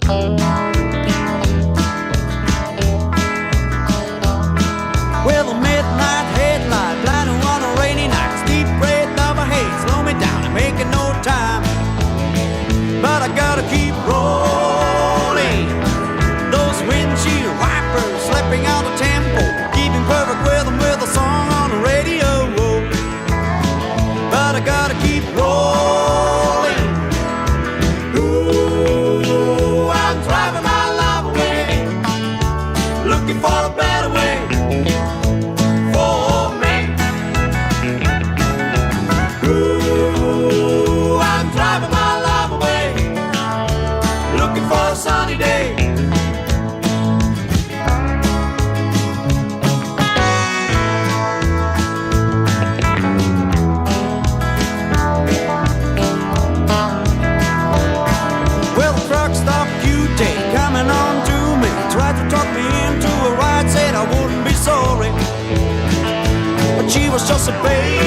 Well, a midnight headlight, blinding on a rainy night, deep red lava haze, slow me down and making no time. But I gotta keep rolling. Those windshield wipers slipping out of tempo, keeping perfect rhythm with a song on the radio. But I gotta keep rolling. Ooh, I'm driving my life away, looking for a better way for me. Ooh, I'm driving my life away, looking for a sunny day. Well, the truck stopped Q-Day coming on to me, tried to talk me into a ride, said I wouldn't be sorry, but she was just a baby.